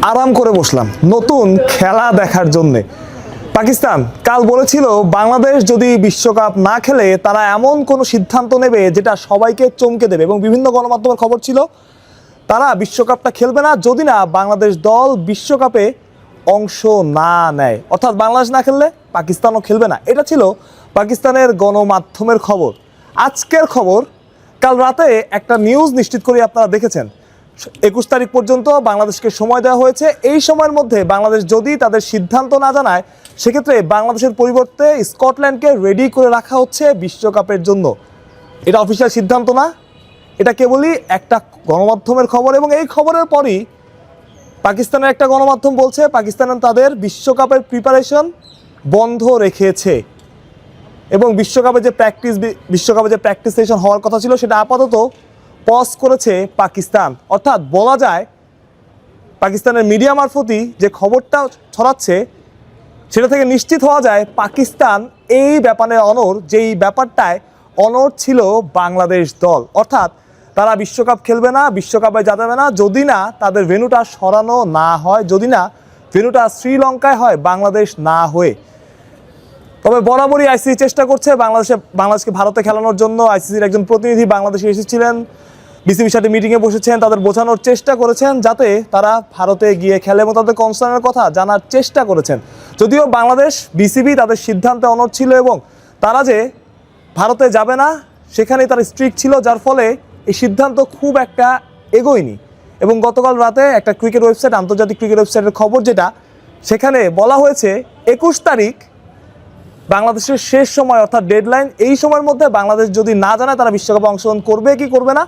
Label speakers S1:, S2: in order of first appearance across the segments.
S1: আরাম করে বসলাম নতুন খেলা দেখার জন্যে। পাকিস্তান কাল বলেছিল বাংলাদেশ যদি বিশ্বকাপ না খেলে তারা এমন কোনো সিদ্ধান্ত নেবে যেটা সবাইকে চমকে দেবে, এবং বিভিন্ন গণমাধ্যমের খবর ছিল তারা বিশ্বকাপটা খেলবে না যদি না বাংলাদেশ দল বিশ্বকাপে অংশ না নেয়, অর্থাৎ বাংলাদেশ না খেললে পাকিস্তানও খেলবে না। এটা ছিল পাকিস্তানের গণমাধ্যমের খবর। আজকের খবর, কাল রাতে একটা নিউজ নিশ্চিত করে আপনারা দেখেছেন, 21 তারিখ পর্যন্ত বাংলাদেশকে সময় দেওয়া হয়েছে। এই সময়ের মধ্যে বাংলাদেশ যদি তাদের সিদ্ধান্ত না জানায় সেক্ষেত্রে বাংলাদেশের পরিবর্তে স্কটল্যান্ডকে রেডি করে রাখা হচ্ছে বিশ্বকাপের জন্য। এটা অফিসিয়াল সিদ্ধান্ত না, এটা কেবলই একটা গণমাধ্যমের খবর। এবং এই খবরের পরই পাকিস্তানের একটা গণমাধ্যম বলছে পাকিস্তান তাদের বিশ্বকাপের প্রিপারেশন বন্ধ রেখেছে এবং বিশ্বকাপে যে প্র্যাকটিস সেশন হওয়ার কথা ছিল সেটা আপাতত পজ করেছে পাকিস্তান। অর্থাৎ বলা যায় পাকিস্তানের মিডিয়া মারফতই যে খবরটা ছড়াচ্ছে সেটা থেকে নিশ্চিত হওয়া যায় পাকিস্তান এই ব্যাপারে যেই ব্যাপারটায় অনড় ছিল বাংলাদেশ দল, অর্থাৎ তারা বিশ্বকাপ খেলবে না, বিশ্বকাপে যাবে না যদি না তাদের ভেন্যুটা সরানো না হয়, যদি না ভেন্যুটা শ্রীলঙ্কায় হয়, বাংলাদেশ না হয়ে। তবে বরাবরই আইসিসি চেষ্টা করছে বাংলাদেশকে ভারতে খেলানোর জন্য। আইসিসির একজন প্রতিনিধি বাংলাদেশে এসেছিলেন, বিসিবির সাথে মিটিংয়ে বসেছেন, তাদের বোঝানোর চেষ্টা করেছেন যাতে তারা ভারতে গিয়ে খেলে এবং তাদের কনসার্নের কথা জানার চেষ্টা করেছেন। যদিও বিসিবি তাদের সিদ্ধান্তে অনড় ছিল এবং তারা যে ভারতে যাবে না সেখানেই তারা স্ট্রিক্ট ছিল, যার ফলে এই সিদ্ধান্ত খুব একটা এগোয়নি। এবং গতকাল রাতে একটা আন্তর্জাতিক ক্রিকেট ওয়েবসাইটের খবর, যেটা সেখানে বলা হয়েছে 21 তারিখ বাংলাদেশের শেষ সময়, অর্থাৎ ডেডলাইন। এই সময়ের মধ্যে বাংলাদেশ যদি না জানায় তারা বিশ্বকাপে অংশগ্রহণ করবে কি করবে না,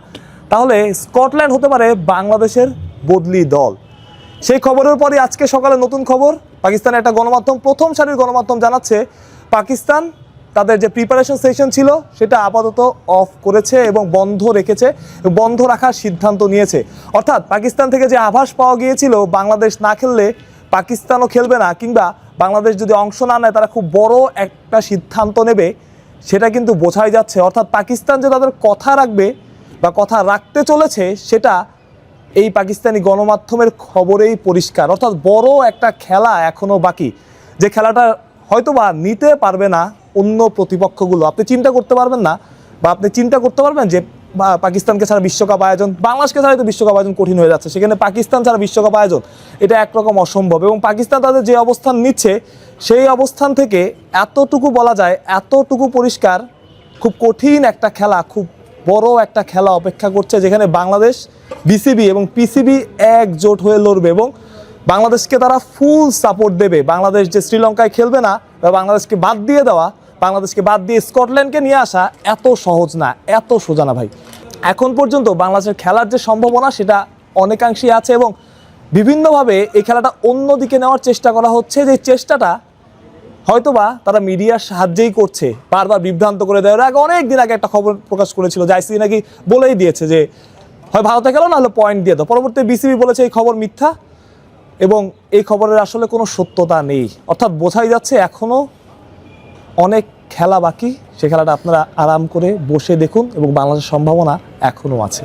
S1: তাহলে স্কটল্যান্ড হতে পারে বাংলাদেশের বদলি দল। সেই খবরের পরই আজকে সকালে নতুন খবর, পাকিস্তানের একটা গণমাধ্যম, প্রথম সারির গণমাধ্যম জানাচ্ছে পাকিস্তান তাদের যে প্রিপারেশন সেশন ছিল সেটা আপাতত অফ করেছে এবং বন্ধ রাখার সিদ্ধান্ত নিয়েছে। অর্থাৎ পাকিস্তান থেকে যে আভাস পাওয়া গিয়েছিল বাংলাদেশ না খেললে পাকিস্তানও খেলবে না, কিংবা বাংলাদেশ যদি অংশ না নেয় তারা খুব বড় একটা সিদ্ধান্ত নেবে, সেটা কিন্তু বোঝাই যাচ্ছে। অর্থাৎ পাকিস্তান যে তাদের কথা রাখবে বা কথা রাখতে চলেছে সেটা এই পাকিস্তানি গণমাধ্যমের খবরেই পরিষ্কার। অর্থাৎ বড় একটা খেলা এখনও বাকি, যে খেলাটা হয়তোবা নিতে পারবে না অন্য প্রতিপক্ষগুলো। আপনি চিন্তা করতে পারবেন না, বা আপনি চিন্তা করতে পারবেন যে পাকিস্তানকে ছাড়া বিশ্বকাপ আয়োজন, বাংলাদেশকে ছাড়া তো বিশ্বকাপ আয়োজন কঠিন হয়ে যাচ্ছে, সেখানে পাকিস্তান ছাড়া বিশ্বকাপ আয়োজন এটা একরকম অসম্ভব। এবং পাকিস্তান তাদের যে অবস্থান নিচ্ছে সেই অবস্থান থেকে এতটুকু বলা যায়, এতটুকু পরিষ্কার, খুব কঠিন একটা খেলা, খুব বড় একটা খেলা অপেক্ষা করছে, যেখানে বাংলাদেশ, বিসিবি এবং পিসিবি একজোট হয়ে লড়বে এবং বাংলাদেশকে তারা ফুল সাপোর্ট দেবে। বাংলাদেশ যে শ্রীলঙ্কায় খেলবে না, বা বাংলাদেশকে বাদ দিয়ে স্কটল্যান্ডকে নিয়ে আসা এত সহজ না, এত সোজা না ভাই। এখন পর্যন্ত বাংলাদেশের খেলার যে সম্ভাবনা সেটা অনেকাংশেই আছে এবং বিভিন্নভাবে এই খেলাটা অন্যদিকে নেওয়ার চেষ্টা করা হচ্ছে, যে চেষ্টাটা হয়তোবা তারা মিডিয়ার সাহায্যেই করছে, বারবার বিভ্রান্ত করে দেয়। আগে অনেক দিন আগে একটা খবর প্রকাশ করেছিল যে আইসিসি নাকি বলেই দিয়েছে যে হয় ভারতে খেলো না হলে পয়েন্ট দিয়ে দাও। পরবর্তীতে বিসিবি বলেছে এই খবর মিথ্যা এবং এই খবরের আসলে কোনো সত্যতা নেই। অর্থাৎ বোঝাই যাচ্ছে এখনও অনেক খেলা বাকি, সে খেলাটা আপনারা আরাম করে বসে দেখুন এবং বাংলাদেশের সম্ভাবনা এখনও আছে।